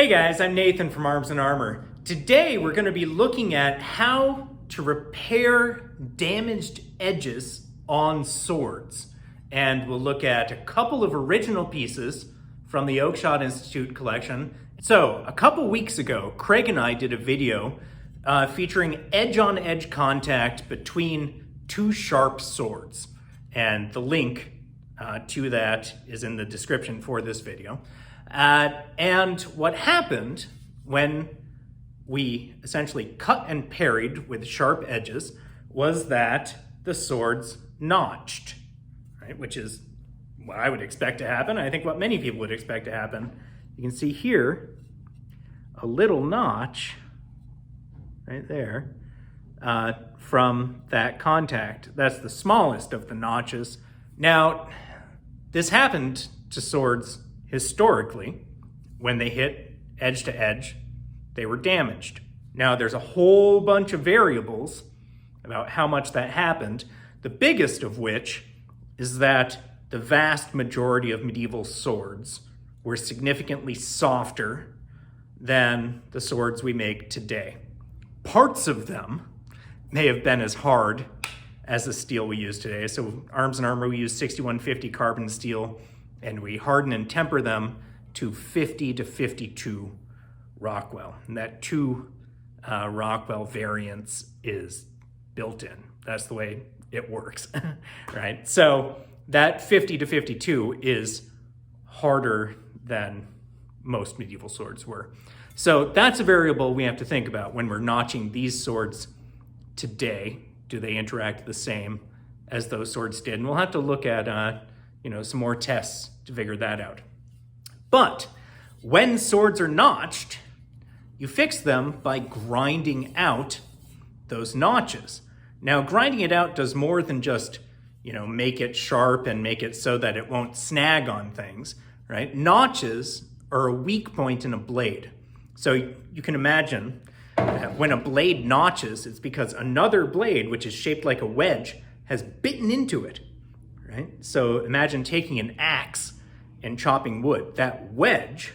Hey guys, I'm Nathan from Arms and Armor. Today we're going to be looking at how to repair damaged edges on swords. And we'll look at a couple of original pieces from the Oakeshott Institute collection. So a couple weeks ago, Craig and I did a video featuring edge-on-edge contact between two sharp swords. And the link to that is in the description for this video. And what happened when we essentially cut and parried with sharp edges was that the swords notched, right? Which is what I would expect to happen. I think what many people would expect to happen. You can see here a little notch right there from that contact. That's the smallest of the notches. Now, this happened to swords historically. When they hit edge to edge, they were damaged. Now, there's a whole bunch of variables about how much that happened, the biggest of which is that the vast majority of medieval swords were significantly softer than the swords we make today. Parts of them may have been as hard as the steel we use today. So Arms and Armor, we use 6150 carbon steel, and we harden and temper them to 50 to 52 Rockwell. And that 2 Rockwell variance is built in. That's the way it works, right? So that 50 to 52 is harder than most medieval swords were. So that's a variable we have to think about when we're notching these swords today. Do they interact the same as those swords did? And we'll have to look at some more tests to figure that out. But when swords are notched, you fix them by grinding out those notches. Now, grinding it out does more than just, make it sharp and make it so that it won't snag on things, right? Notches are a weak point in a blade. So you can imagine that when a blade notches, it's because another blade, which is shaped like a wedge, has bitten into it, right? So imagine taking an axe and chopping wood. That wedge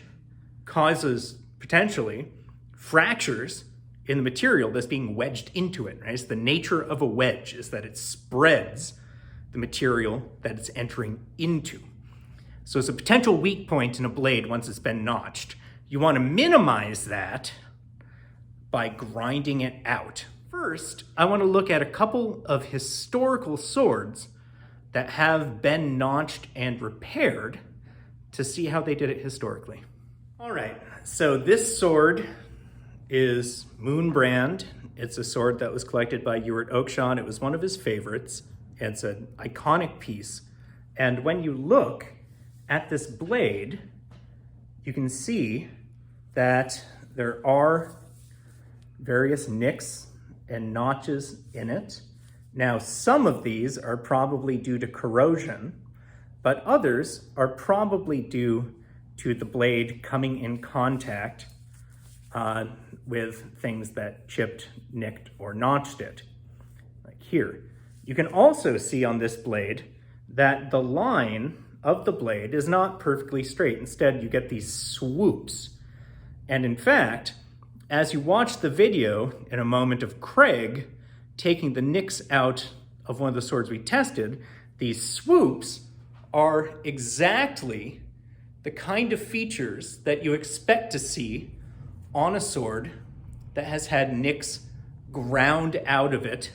causes potentially fractures in the material that's being wedged into it, right? It's the nature of a wedge is that it spreads the material that it's entering into. So it's a potential weak point in a blade once it's been notched. You want to minimize that by grinding it out. First, I want to look at a couple of historical swords that have been notched and repaired to see how they did it historically. All right, so this sword is Moonbrand. It's a sword that was collected by Ewart Oakeshott. It was one of his favorites. It's an iconic piece. And when you look at this blade, you can see that there are various nicks and notches in it. Now, some of these are probably due to corrosion, but others are probably due to the blade coming in contact with things that chipped, nicked, or notched it, like here. You can also see on this blade that the line of the blade is not perfectly straight. Instead, you get these swoops. And in fact, as you watch the video in a moment of Craig taking the nicks out of one of the swords we tested, these swoops are exactly the kind of features that you expect to see on a sword that has had nicks ground out of it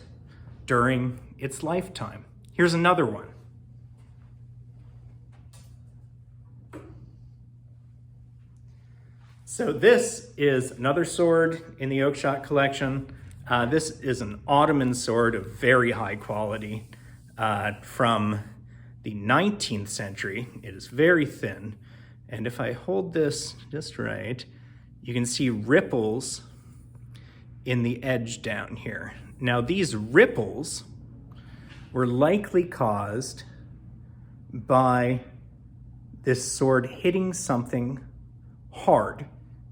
during its lifetime. Here's another one. So this is another sword in the Oakeshott collection. This is an Ottoman sword of very high quality from the 19th century. It is very thin. And if I hold this just right, you can see ripples in the edge down here. Now, these ripples were likely caused by this sword hitting something hard,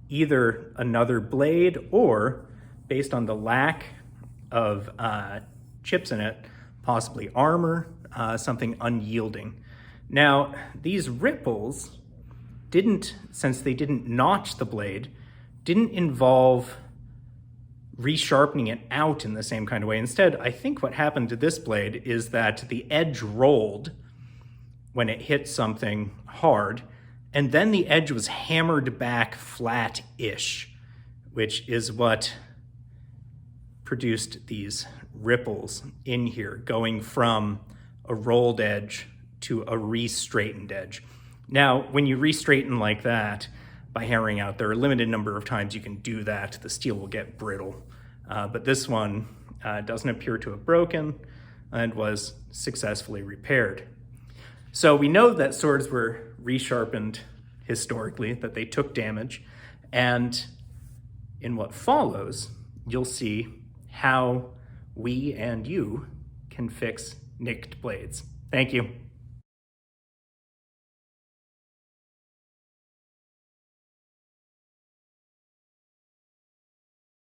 either another blade or, based on the lack of chips in it, possibly armor, something unyielding. Now, these ripples since they didn't notch the blade, didn't involve resharpening it out in the same kind of way. Instead, I think what happened to this blade is that the edge rolled when it hit something hard, and then the edge was hammered back flat-ish, which is what produced these ripples in here, going from a rolled edge to a re-straightened edge. Now, when you re-straighten like that by hammering out, there are a limited number of times you can do that. The steel will get brittle. But this one doesn't appear to have broken and was successfully repaired. So we know that swords were resharpened historically, that they took damage, and in what follows, you'll see how we and you can fix nicked blades. Thank you.